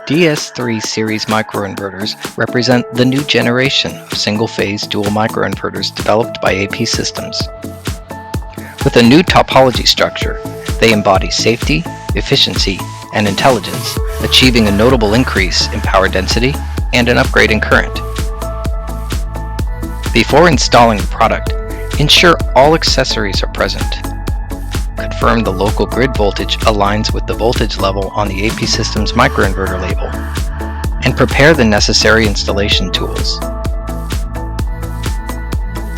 DS3 series microinverters represent the new generation of single-phase dual microinverters developed by APsystems. With a new topology structure, they embody safety, efficiency, and intelligence, achieving a notable increase in power density and an upgrade in current. Before installing the product, ensure all accessories are present. Confirm the local grid voltage aligns with the voltage level on the APsystems microinverter label, and prepare the necessary installation tools.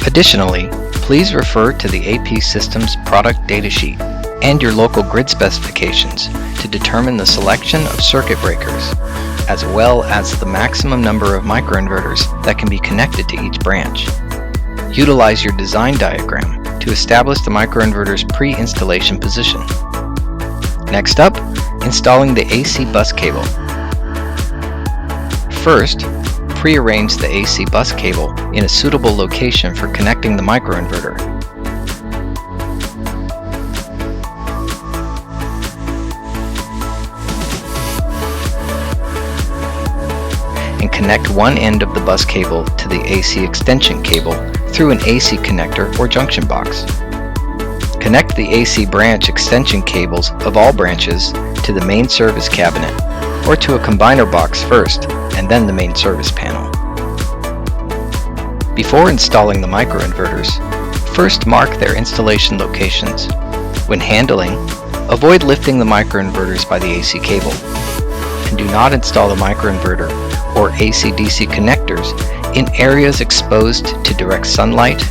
Additionally, please refer to the APsystems product datasheet and your local grid specifications to determine the selection of circuit breakers, as well as the maximum number of microinverters that can be connected to each branch. Utilize your design diagram to establish the microinverter's pre-installation position. Next up, installing the AC bus cable. First, pre-arrange the AC bus cable in a suitable location for connecting the microinverter. And connect one end of the bus cable to the AC extension cable through an AC connector or junction box. Connect the AC branch extension cables of all branches to the main service cabinet or to a combiner box first and then the main service panel. Before installing the microinverters, first mark their installation locations. When handling, avoid lifting the microinverters by the AC cable, and do not install the microinverter or AC-DC connectors in areas exposed to direct sunlight,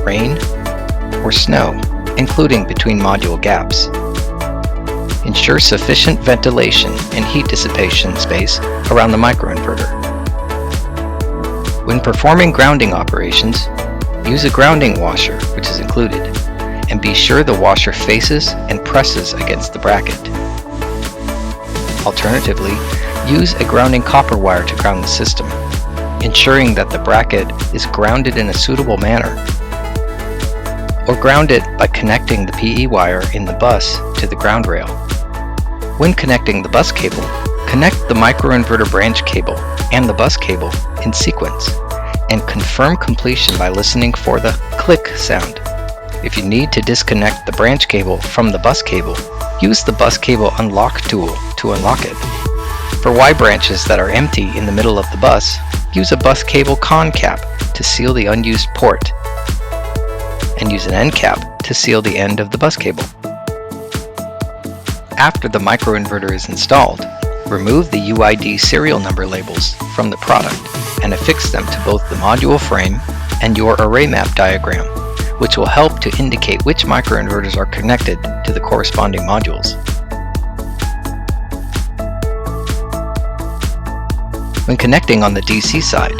rain, or snow, including between module gaps. Ensure sufficient ventilation and heat dissipation space around the microinverter. When performing grounding operations, use a grounding washer, which is included, and be sure the washer faces and presses against the bracket. Alternatively, use a grounding copper wire to ground the system, ensuring that the bracket is grounded in a suitable manner, or ground it by connecting the PE wire in the bus to the ground rail. When connecting the bus cable, connect the microinverter branch cable and the bus cable in sequence, and confirm completion by listening for the click sound. If you need to disconnect the branch cable from the bus cable, use the bus cable unlock tool to unlock it. For Y branches that are empty in the middle of the bus, use a bus cable con cap to seal the unused port, and use an end cap to seal the end of the bus cable. After the microinverter is installed, remove the UID serial number labels from the product and affix them to both the module frame and your array map diagram, which will help to indicate which microinverters are connected to the corresponding modules. When connecting on the DC side,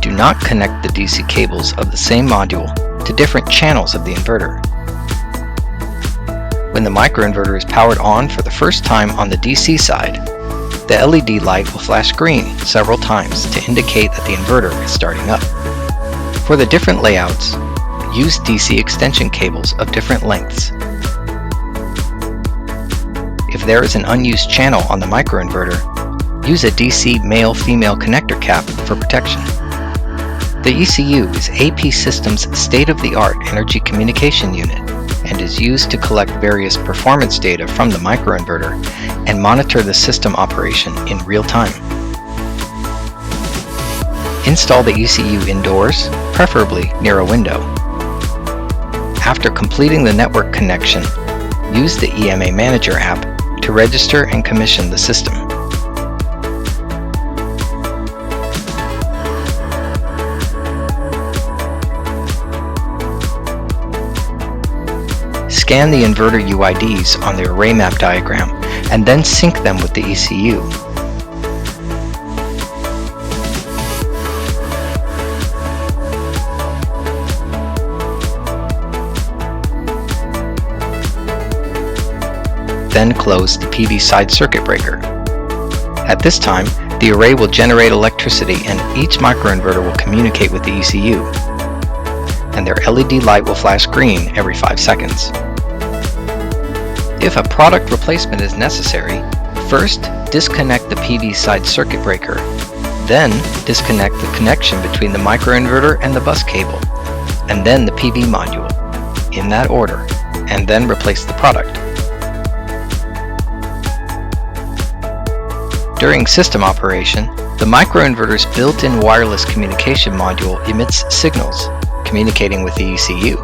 do not connect the DC cables of the same module to different channels of the inverter. When the microinverter is powered on for the first time on the DC side, the LED light will flash green several times to indicate that the inverter is starting up. For the different layouts, use DC extension cables of different lengths. If there is an unused channel on the microinverter, use a DC male-female connector cap for protection. The ECU is APsystems' state-of-the-art energy communication unit and is used to collect various performance data from the microinverter and monitor the system operation in real time. Install the ECU indoors, preferably near a window. After completing the network connection, use the EMA Manager app to register and commission the system. Scan the inverter UIDs on the array map diagram and then sync them with the ECU. Then close the PV side circuit breaker. At this time, the array will generate electricity and each microinverter will communicate with the ECU, and their LED light will flash green every 5 seconds. If a product replacement is necessary, first disconnect the PV side circuit breaker, then disconnect the connection between the microinverter and the bus cable, and then the PV module, in that order, and then replace the product. During system operation, the microinverter's built-in wireless communication module emits signals, communicating with the ECU.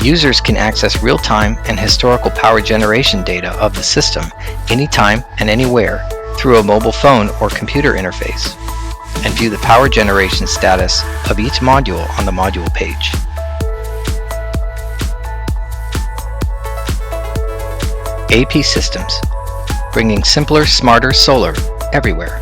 Users can access real-time and historical power generation data of the system anytime and anywhere through a mobile phone or computer interface, and view the power generation status of each module on the module page. APsystems, bringing simpler, smarter solar everywhere.